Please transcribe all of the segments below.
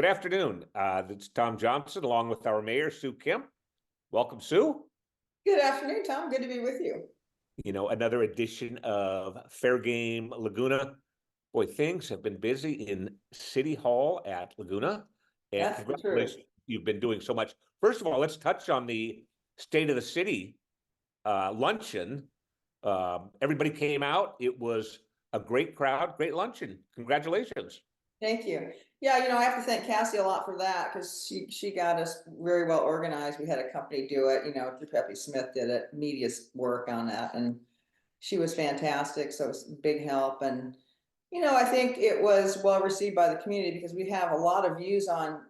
Good afternoon. It's Tom Johnson along with our mayor, Sue Kempf. Welcome, Sue. Good afternoon, Tom. Good to be with you. Another edition of Fair Game Laguna. Boy, things have been busy in City Hall at Laguna. And That's the truth. congratulations, you've been doing so much. First of all, let's touch on the State of the City luncheon. Everybody came out. It was a great crowd, great luncheon. Congratulations. Thank you. Yeah, I have to thank Cassie a lot for that because she got us very well organized. We had a company do it, Peppy Smith did it, media's work on that, and she was fantastic. So it was a big help. And, I think it was well received by the community because we have a lot of views on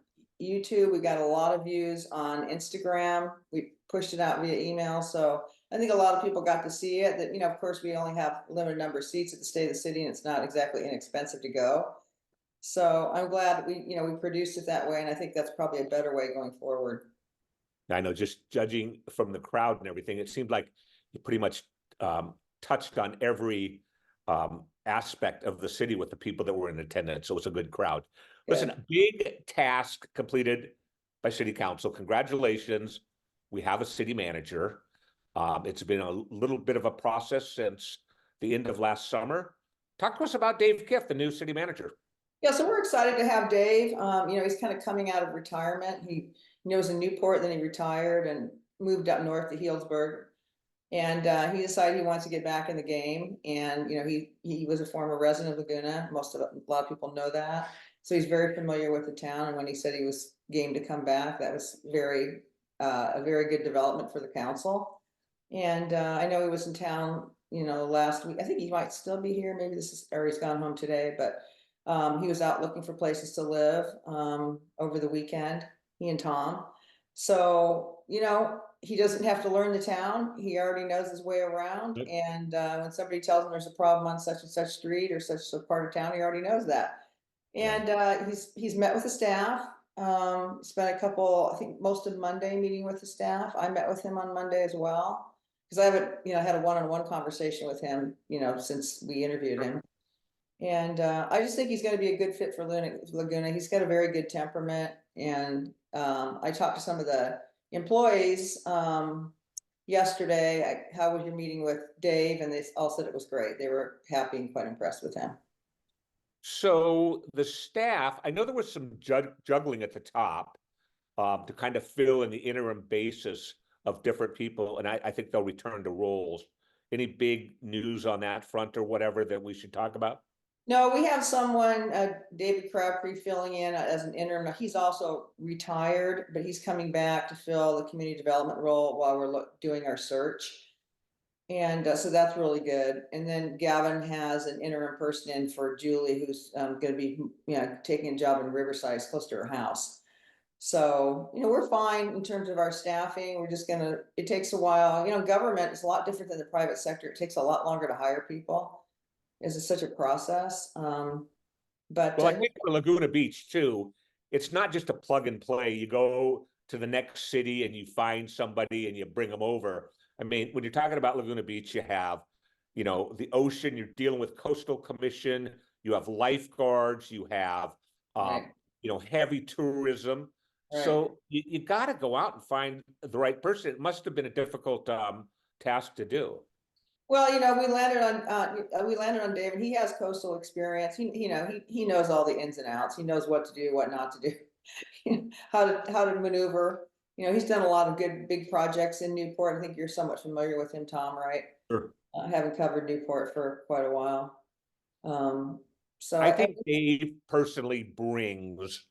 YouTube. We got a lot of views on Instagram. We pushed it out via email. So I think a lot of people got to see it. That, of course, we only have a limited number of seats at the State of the City, and it's not exactly inexpensive to go. So I'm glad that we produced it that way, and I think that's probably a better way going forward. I know, just judging from the crowd and everything, it seemed like you pretty much touched on every aspect of the city with the people that were in attendance. So it was a good crowd. Good. Listen, a big task completed by City Council. Congratulations. We have a city manager. It's been a little bit of a process since the end of last summer. Talk to us about Dave Kempf, the new city manager. Yeah, so we're excited to have Dave. He's kind of coming out of retirement. He was in Newport, then he retired and moved up north to Healdsburg. And he decided he wants to get back in the game. And, he was a former resident of Laguna. A lot of people know that. So he's very familiar with the town. And when he said he was game to come back, that was a very good development for the council. And I know he was in town, last week. I think he might still be here. Maybe or he's gone home today, but he was out looking for places to live over the weekend, he and Tom. So, he doesn't have to learn the town. He already knows his way around. Yep. And when somebody tells him there's a problem on such and such street or such a part of town, he already knows that. And he's met with the staff, spent I think most of Monday meeting with the staff. I met with him on Monday as well, because I haven't, had a one-on-one conversation with him, since we interviewed him. And I just think he's going to be a good fit for Laguna. He's got a very good temperament. And I talked to some of the employees yesterday. How was your meeting with Dave? And they all said it was great. They were happy and quite impressed with him. So the staff, I know there was some juggling at the top to kind of fill in the interim basis of different people. And I think they'll return to roles. Any big news on that front or whatever that we should talk about? No, we have someone, David Crabtree, filling in as an interim. He's also retired, but he's coming back to fill the community development role while we're doing our search. And so that's really good. And then Gavin has an interim person in for Julie, who's going to be, taking a job in Riverside, close to her house. So, we're fine in terms of our staffing. We're just it takes a while. Government is a lot different than the private sector. It takes a lot longer to hire people. It's such a process. But well, I think for Laguna Beach too, it's not just a plug and play. You go to the next city and you find somebody and you bring them over. I mean, when you're talking about Laguna Beach, you have, the ocean, you're dealing with coastal commission, you have lifeguards, you have, right. Heavy tourism. Right. So you got to go out and find the right person. It must have been a difficult task to do. Well, we landed on David. He has coastal experience. He knows all the ins and outs. He knows what to do, what not to do, how to maneuver. He's done a lot of good big projects in Newport. I think you're somewhat familiar with him, Tom, right? Sure. I haven't covered Newport for quite a while. So I think Dave personally brings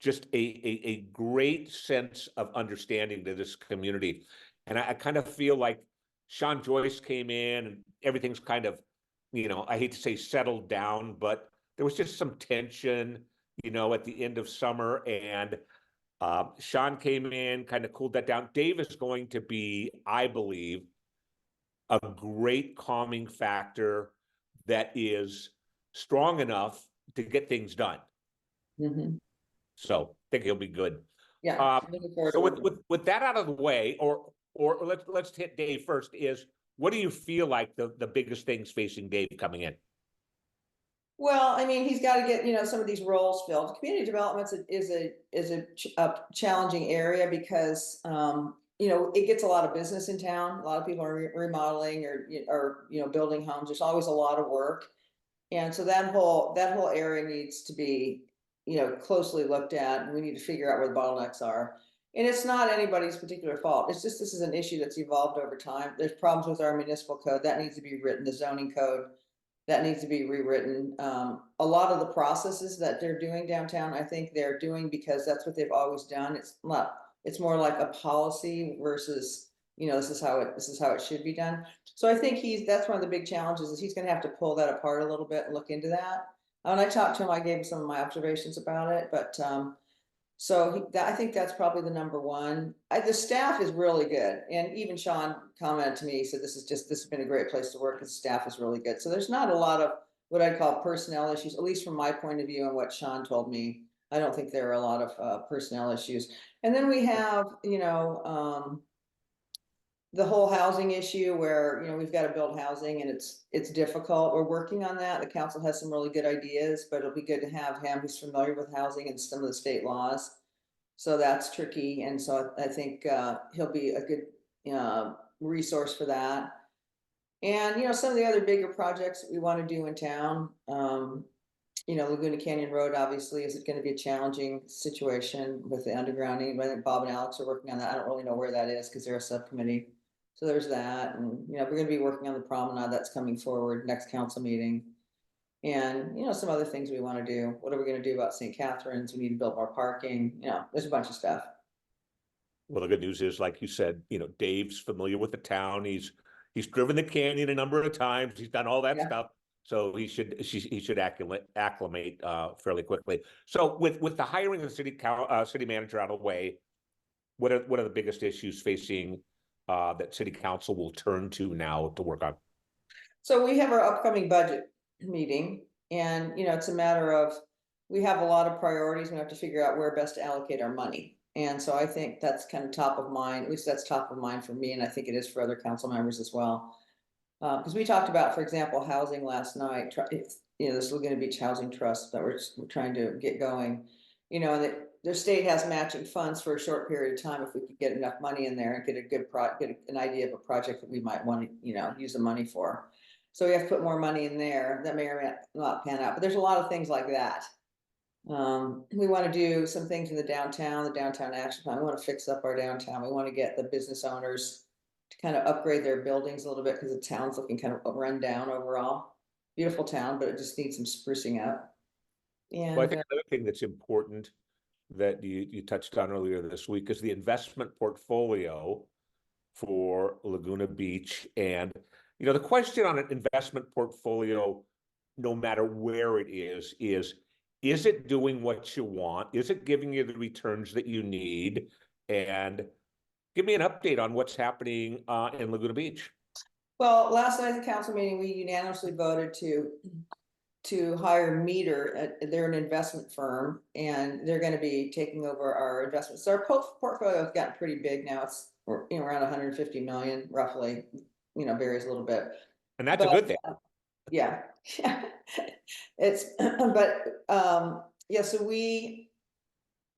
just a great sense of understanding to this community. And I kind of feel like Sean Joyce came in and everything's kind of, I hate to say settled down, but there was just some tension, at the end of summer. And Sean came in, kind of cooled that down. Dave is going to be, I believe, a great calming factor that is strong enough to get things done. Mm-hmm. So I think he'll be good. Yeah. So with that out of the way, or let's hit Dave first. Is what do you feel like the biggest things facing Dave coming in? Well, I mean, he's got to get, some of these roles filled. Community development is a challenging area because, it gets a lot of business in town. A lot of people are remodeling or building homes. There's always a lot of work. And so that whole area needs to be, closely looked at. And we need to figure out where the bottlenecks are. And it's not anybody's particular fault. It's just, this is an issue that's evolved over time. There's problems with our municipal code that needs to be written, the zoning code that needs to be rewritten. A lot of the processes that they're doing downtown, I think they're doing because that's what they've always done. It's more like a policy versus, this is how it should be done. So I think that's one of the big challenges is he's gonna have to pull that apart a little bit and look into that. When I talked to him, I gave him some of my observations about it, but so I think that's probably the number one. The staff is really good. And even Sean commented to me, he said, this has been a great place to work. The staff is really good. So there's not a lot of what I'd call personnel issues, at least from my point of view and what Sean told me. I don't think there are a lot of personnel issues. And then we have, the whole housing issue where, we've got to build housing and it's difficult. We're working on that. The council has some really good ideas, but it'll be good to have him who's familiar with housing and some of the state laws. So that's tricky. And so I think he'll be a good resource for that. And, some of the other bigger projects that we want to do in town, Laguna Canyon Road obviously is going to be a challenging situation with the undergrounding. I think Bob and Alex are working on that. I don't really know where that is because they're a subcommittee. So there's that. And, we're going to be working on the promenade that's coming forward next council meeting. And, some other things we want to do. What are we going to do about St. Catharines? We need to build more parking. There's a bunch of stuff. Well, the good news is, like you said, Dave's familiar with the town. He's driven the canyon a number of times. He's done all that stuff. So he should acclimate fairly quickly. So with the hiring of the city manager out of the way, what are the biggest issues facing that city council will turn to now to work on? So we have our upcoming budget meeting, and it's a matter of, we have a lot of priorities. We have to figure out where best to allocate our money. And so I think that's kind of top of mind. At least that's top of mind for me, and I think it is for other council members as well. Because we talked about, for example, housing last night. This Laguna Beach Housing Trust that we're trying to get going. And their state has matching funds for a short period of time. If we could get enough money in there and get an idea of a project that we might want to, use the money for. So we have to put more money in there. That may or may not pan out. But there's a lot of things like that. We want to do some things in the downtown action plan. We want to fix up our downtown. We want to get the business owners to kind of upgrade their buildings a little bit because the town's looking kind of run down overall. Beautiful town, but it just needs some sprucing up. And well, I think another thing that's important that you touched on earlier this week is the investment portfolio for Laguna Beach. And the question on an investment portfolio, no matter where it is it doing what you want? Is it giving you the returns that you need? And give me an update on what's happening in Laguna Beach. Well, last night at the council meeting, we unanimously voted to hire Meter. They're an investment firm, and they're going to be taking over our investments. So our portfolio has gotten pretty big now. It's around 150 million, roughly. Varies a little bit. And that's a good thing. Yeah. It's so we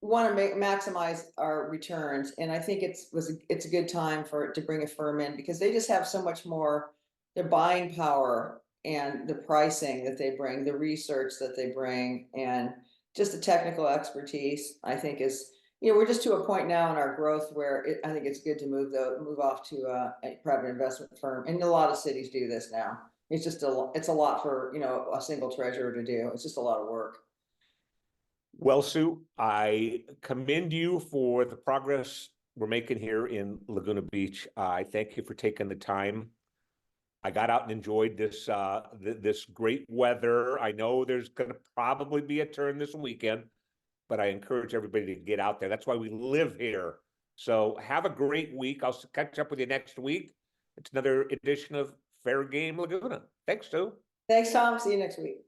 want to maximize our returns, and I think it's a good time to bring a firm in because they just have so much more, their buying power and the pricing that they bring, the research that they bring, and just the technical expertise. I think is, we're just to a point now in our growth where I think it's good to move off to a private investment firm, and a lot of cities do this now. It's a lot for a single treasurer to do. It's just a lot of work. Well, Sue, I commend you for the progress we're making here in Laguna Beach. I thank you for taking the time. I got out and enjoyed this great weather. I know there's going to probably be a turn this weekend, but I encourage everybody to get out there. That's why we live here. So have a great week. I'll catch up with you next week. It's another edition of Fair Game Laguna. Thanks, Sue. Thanks, Tom. See you next week.